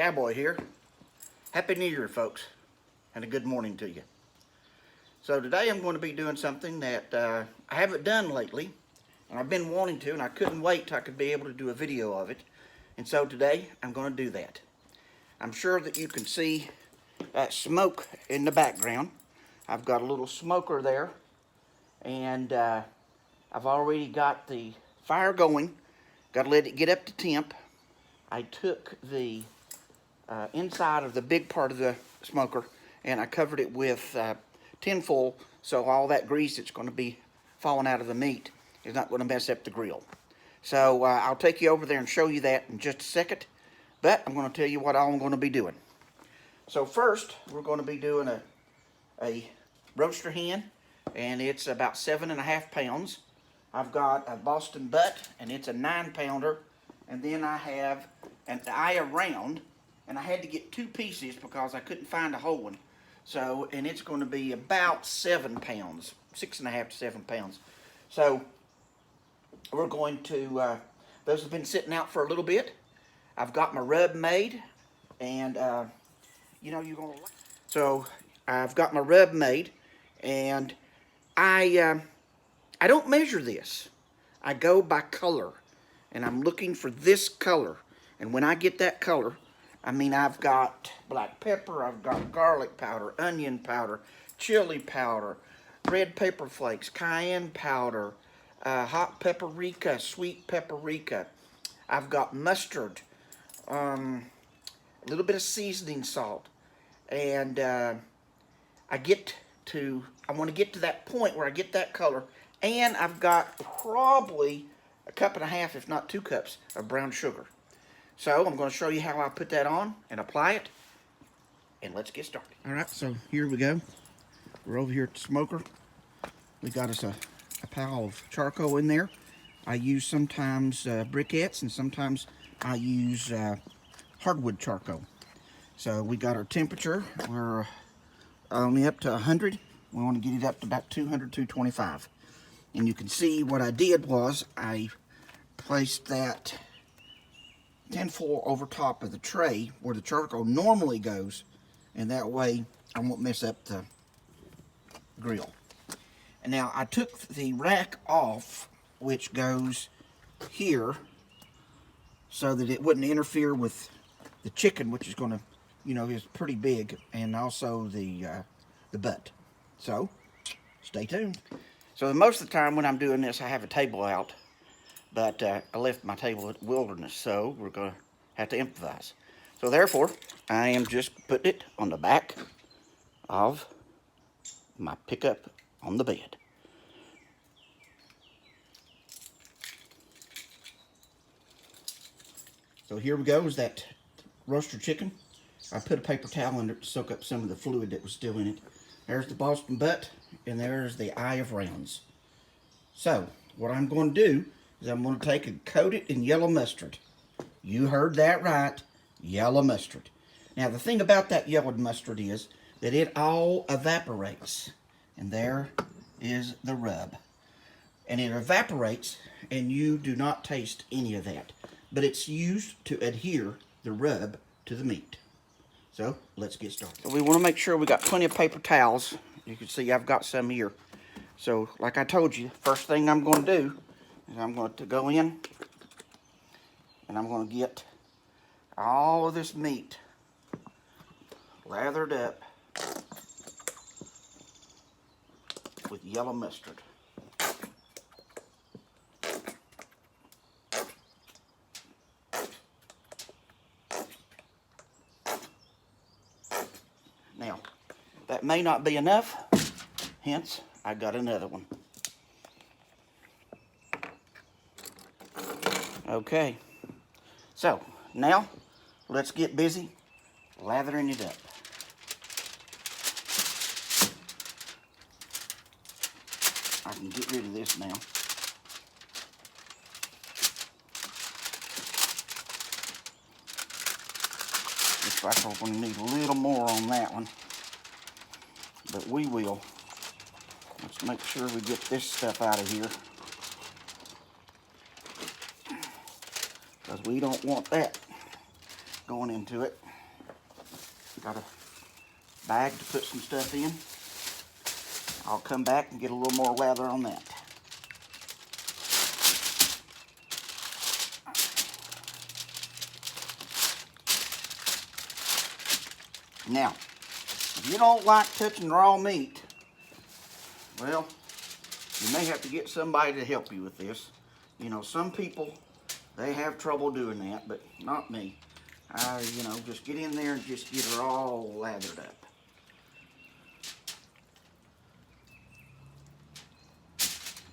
Cowboy here. Happy New Year, folks, and a good morning to you. So today I'm going to be doing something that I haven't done lately, and I've been wanting to, and I couldn't wait till I could be able to do a video of it. And so today I'm going to do that. I'm sure that you can see that smoke in the background. I've got a little smoker there, and I've already got the fire going. Got to let it get up to temp. I took the inside of the big part of the smoker and I covered it with tin foil, so all that grease that's going to be falling out of the meat is not going to mess up the grill. So I'll take you over there and show you that in just a second, but I'm going to tell you what all I'm going to be doing. So first we're going to be doing a roaster hen, and it's about 7.5 pounds. I've got a Boston butt, and it's a 9-pounder, and then I have an eye around, and I had to get 2 pieces because I couldn't find a whole one. So, and it's going to be about 7 pounds, 6.5 to 7 pounds. So we're going to, those have been sitting out for a little bit. I've got my rub made, and you know, you're going to like. So I've got my rub made, and I don't measure this. I go by color, and I'm looking for this color. And when I get that color, I mean, I've got black pepper, I've got garlic powder, onion powder, chili powder, red pepper flakes, cayenne powder, hot paprika, sweet paprika. I've got mustard, a little bit of seasoning salt, and I want to get to that point where I get that color, and I've got probably a 1.5 cups, if not 2 cups, of brown sugar. So I'm going to show you how I put that on and apply it, and let's get started. All right, so here we go. We're over here at the smoker. We got us a pile of charcoal in there. I use sometimes briquettes, and sometimes I use hardwood charcoal. So we got our temperature. We're only up to 100. We want to get it up to about 200, 225. And you can see what I did was I placed that tinfoil over top of the tray where the charcoal normally goes, and that way I won't mess up the grill. And now I took the rack off, which goes here, so that it wouldn't interfere with the chicken, which is going to, you know, is pretty big, and also the butt. So stay tuned. So most of the time when I'm doing this, I have a table out, but I left my table at Wilderness, so we're going to have to improvise. So therefore, I am just putting it on the back of my pickup on the bed. So here we go, is that roaster chicken. I put a paper towel under it to soak up some of the fluid that was still in it. There's the Boston butt, and there's the eye of rounds. So what I'm going to do is I'm going to take and coat it in yellow mustard. You heard that right, yellow mustard. Now the thing about that yellow mustard is that it all evaporates. And there is the rub. And it evaporates, and you do not taste any of that. But it's used to adhere the rub to the meat. So let's get started. So we want to make sure we got plenty of paper towels. You can see I've got some here. So like I told you, first thing I'm going to do is I'm going to go in and I'm going to get all of this meat lathered up with yellow mustard. Now, that may not be enough, hence I got another one. Okay, so now let's get busy lathering it up. I can get rid of this now. Looks like we're going to need a little more on that one, but we will. Let's make sure we get this stuff out of here, because we don't want that going into it. Got a bag to put some stuff in. I'll come back and get a little more lather on that. Now, if you don't like touching raw meat, well, you may have to get somebody to help you with this. You know, some people, they have trouble doing that, but not me. You know, just get in there and just get her all lathered up.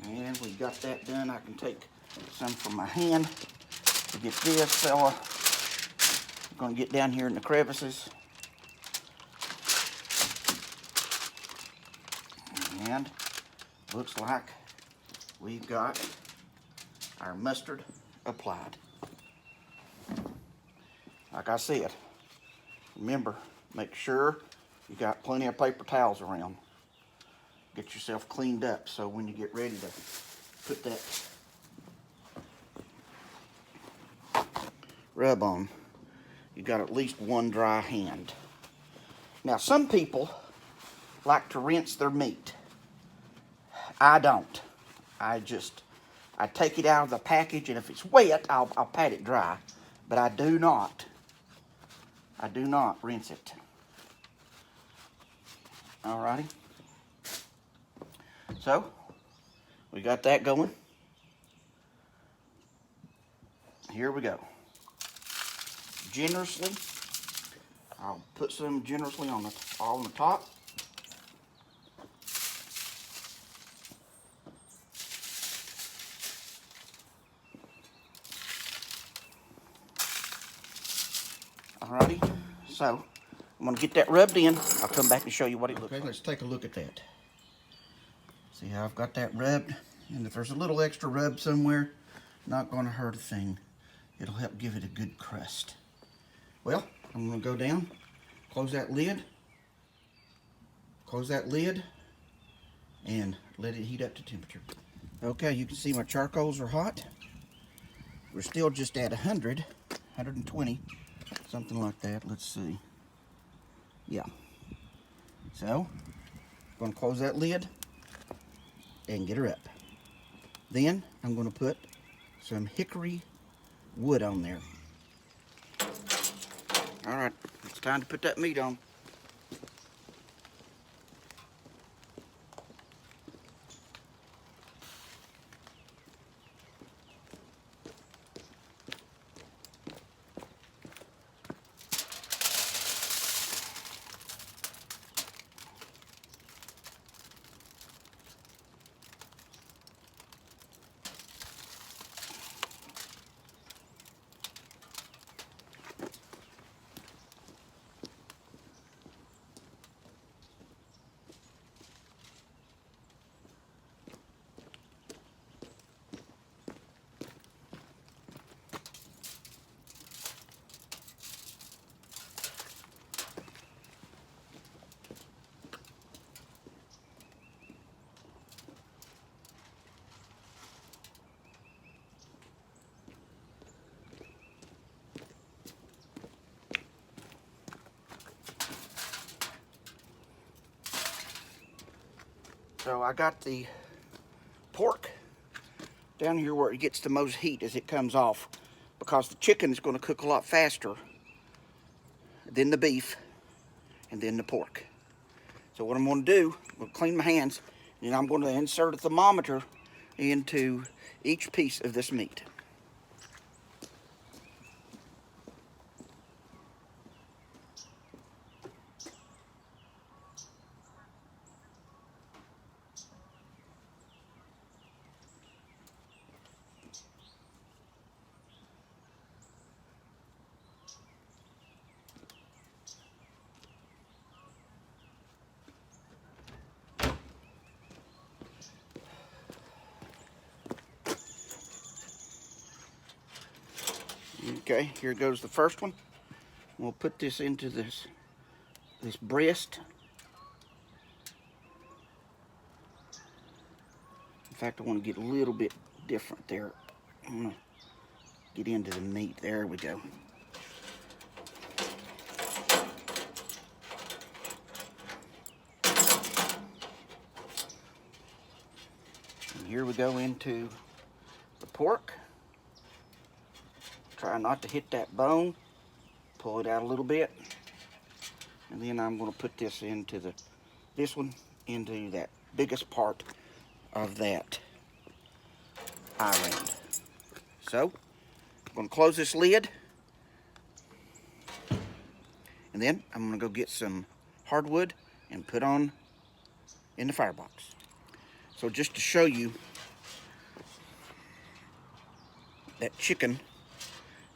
And we got that done. I can take some from my hand to get this fella. I'm going to get down here in the crevices. And looks like we've got our mustard applied. Like I said, remember, make sure you got plenty of paper towels around. Get yourself cleaned up so when you get ready to put that rub on, you got at least one dry hand. Now, some people like to rinse their meat. I don't. I take it out of the package, and if it's wet, I'll pat it dry. But I do not rinse it. Alrighty. So, we got that going. Here we go. Generously, I'll put some generously on the top. Alrighty, so I'm going to get that rubbed in. I'll come back and show you what it looks like. Okay, let's take a look at that. See how I've got that rubbed? And if there's a little extra rub somewhere, not going to hurt a thing. It'll help give it a good crust. Well, I'm going to go down, close that lid, and let it heat up to temperature. Okay, you can see my charcoals are hot. We're still just at 100, 120. Something like that. Let's see. Yeah. So, I'm going to close that lid and get her up. Then, I'm going to put some hickory wood on there. All right, it's time to put that meat on. So I got the pork down here where it gets the most heat as it comes off, because the chicken is going to cook a lot faster than the beef and then the pork. So what I'm going to do, I'm going to clean my hands, and I'm going to insert a thermometer into each piece of this meat. Okay, here goes the first one. We'll put this into this breast. In fact, I want to get a little bit different there. I'm going to get into the meat. There we go. here we go into the pork. Try not to hit that bone. Pull it out a little bit. And then I'm going to put this into this one into that biggest part of that island. So, I'm going to close this lid. And then I'm going to go get some hardwood and put on in the firebox. So just to show you that chicken,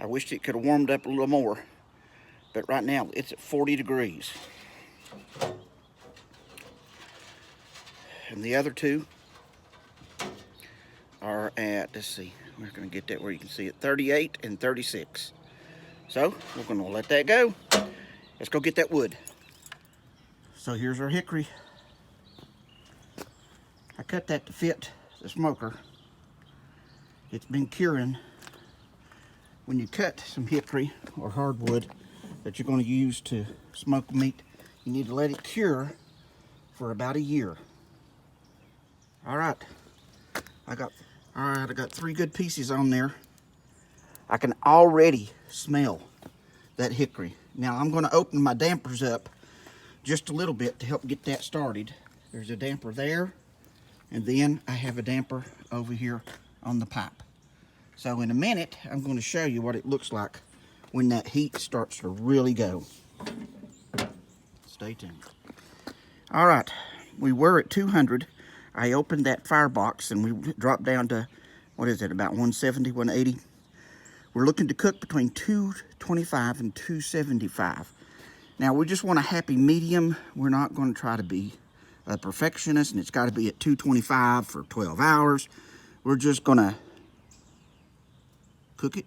I wished it could have warmed up a little more, but right now it's at 40 degrees. And the other two are at, let's see, we're going to get that where you can see it, 38 and 36. So we're going to let that go. Let's go get that wood. So here's our hickory. I cut that to fit the smoker. It's been curing. When you cut some hickory or hardwood that you're going to use to smoke meat, you need to let it cure for about a year. All right, I got 3 good pieces on there. I can already smell that hickory. Now I'm going to open my dampers up just a little bit to help get that started. There's a damper there, and then I have a damper over here on the pipe. So in a minute, I'm going to show you what it looks like when that heat starts to really go. Stay tuned. All right, we were at 200. I opened that firebox and we dropped down to, what is it, about 170, 180. We're looking to cook between 225 and 275. Now, we just want a happy medium. We're not going to try to be a perfectionist, and it's got to be at 225 for 12 hours. We're just going to cook it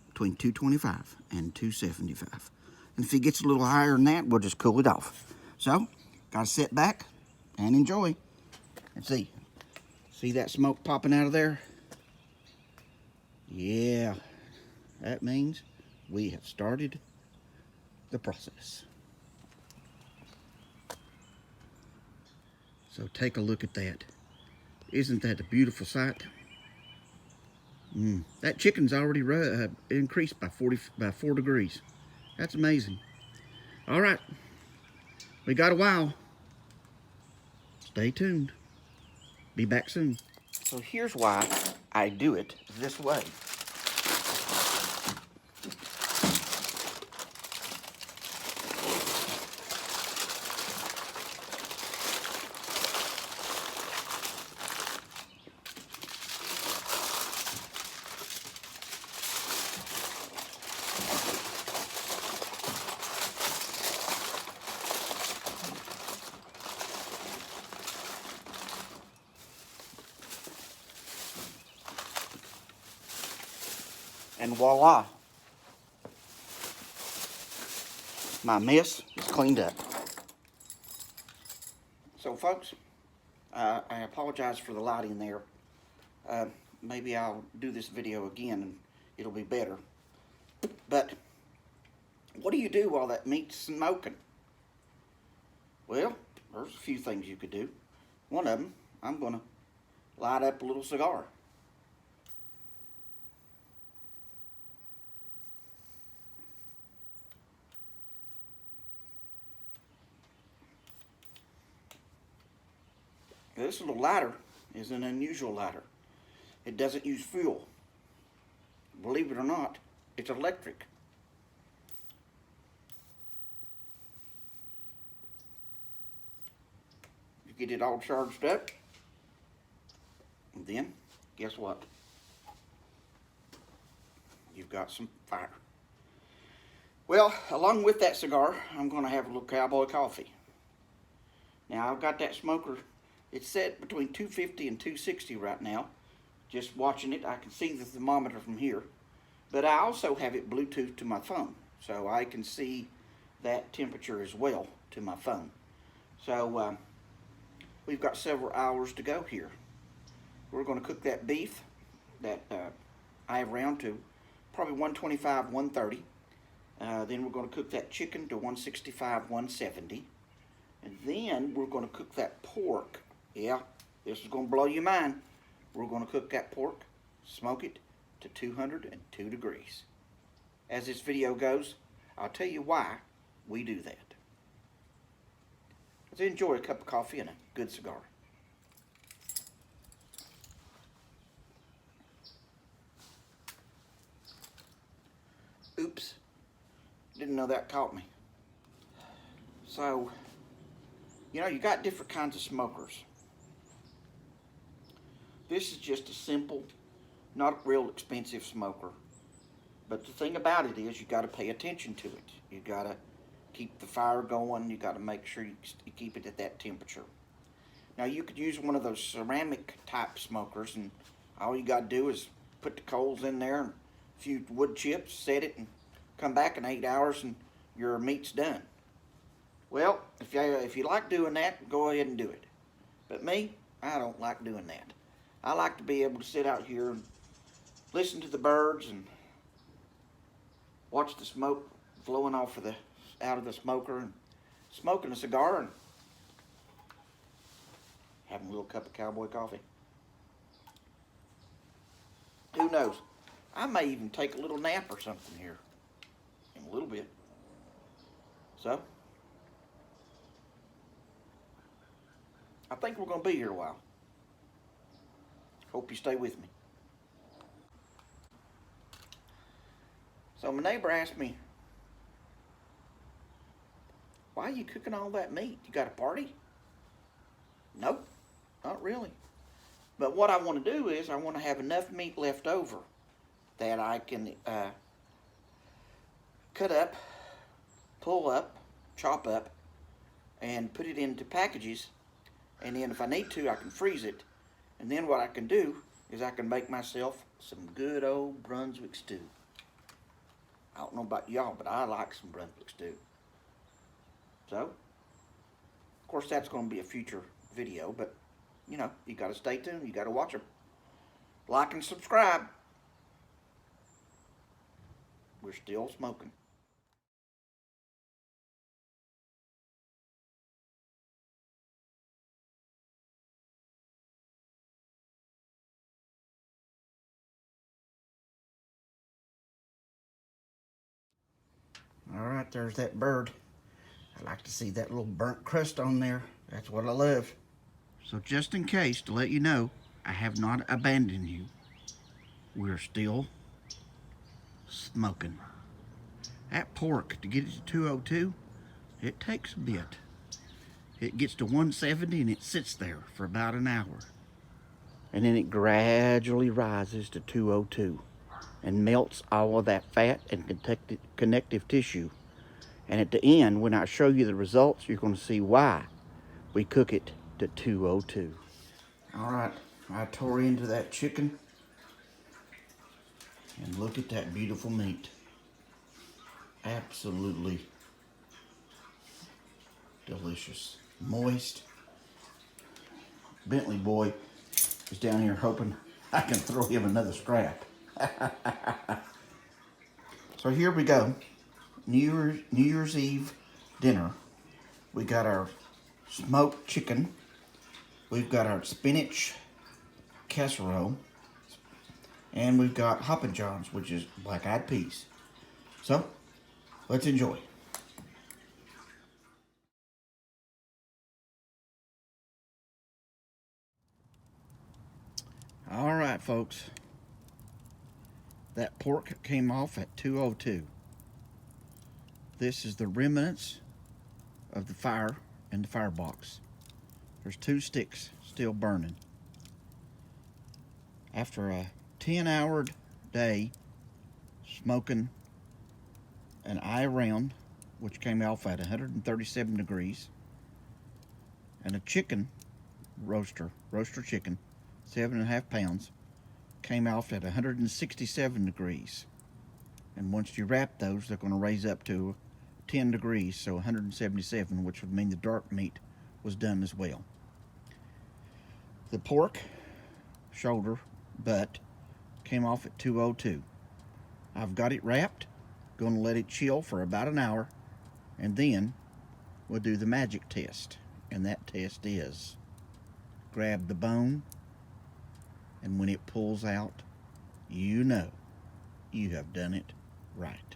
between 225 and 275. And if it gets a little higher than that, we'll just cool it off. So, got to sit back and enjoy. And see that smoke popping out of there? Yeah, that means we have started the process. So take a look at that. Isn't that a beautiful sight? That chicken's already increased by 4 degrees. That's amazing. All right, we got a while. Stay tuned. Be back soon. So here's why I do it this way. And voila, my mess is cleaned up. So folks, I apologize for the lighting there. Maybe I'll do this video again and it'll be better. But what do you do while that meat's smoking? Well, there's a few things you could do. One of them, I'm gonna light up a little cigar. This little lighter is an unusual lighter. It doesn't use fuel. Believe it or not, it's electric. You get it all charged up, and then, guess what? You've got some fire. Well, along with that cigar, I'm going to have a little Cowboy coffee. Now, I've got that smoker. It's set between 250 and 260 right now. Just watching it, I can see the thermometer from here. But I also have it Bluetooth to my phone, so I can see that temperature as well to my phone. So we've got several hours to go here. We're going to cook that beef that I have round to probably 125, 130. Then we're going to cook that chicken to 165, 170. And then we're going to cook that pork. Yeah, this is going to blow your mind. we're going to cook that pork, smoke it to 202 degrees. As this video goes, I'll tell you why we do that. Let's enjoy a cup of coffee and a good cigar. Oops, didn't know that caught me. So, you know, you got different kinds of smokers. This is just a simple, not real expensive smoker. But the thing about it is you got to pay attention to it. You got to keep the fire going. You got to make sure you keep it at that temperature. Now you could use one of those ceramic type smokers, and all you got to do is put the coals in there and a few wood chips, set it, and come back in 8 hours and your meat's done. Well, if you like doing that, go ahead and do it. But me, I don't like doing that. I like to be able to sit out here and listen to the birds and watch the smoke flowing out of the smoker and smoking a cigar and having a little cup of Cowboy coffee. Who knows? I may even take a little nap or something here in a little bit. So, I think we're going to be here a while. Hope you stay with me. So my neighbor asked me, why are you cooking all that meat? You got a party? Nope, not really. But what I want to do is I want to have enough meat left over that I can cut up, pull up, chop up, and put it into packages. And then if I need to, I can freeze it. And then what I can do is I can make myself some good old Brunswick stew. I don't know about y'all, but I like some Brunswick stew. So, of course, that's going to be a future video, but, you know, you got to stay tuned. You got to watch them. Like and subscribe. We're still smoking. All right, there's that bird. I like to see that little burnt crust on there. That's what I love. So just in case, to let you know, I have not abandoned you. We're still smoking. That pork, to get it to 202, it takes a bit. It gets to 170 and it sits there for about an hour. And then it gradually rises to 202 and melts all of that fat and connective tissue. And at the end, when I show you the results, you're going to see why we cook it to 202. All right, I tore into that chicken. And look at that beautiful meat. Absolutely delicious. Moist. Bentley boy is down here hoping I can throw him another scrap. So here we go. New Year's Eve dinner. We got our smoked chicken. We've got our spinach casserole. And we've got Hoppin' Johns, which is black-eyed peas. So, let's enjoy. All right, folks. That pork came off at 202. This is the remnants of the fire in the firebox. There's 2 sticks still burning. After a 10-hour day smoking an eye round, which came off at 137 degrees, and a chicken roaster chicken, 7.5 pounds, came off at 167 degrees. And once you wrap those, they're going to raise up to 10 degrees, so 177, which would mean the dark meat was done as well. The pork, shoulder, butt, came off at 202. I've got it wrapped, going to let it chill for about an hour, and then we'll do the magic test. And that test is grab the bone, And when it pulls out, you know you have done it right.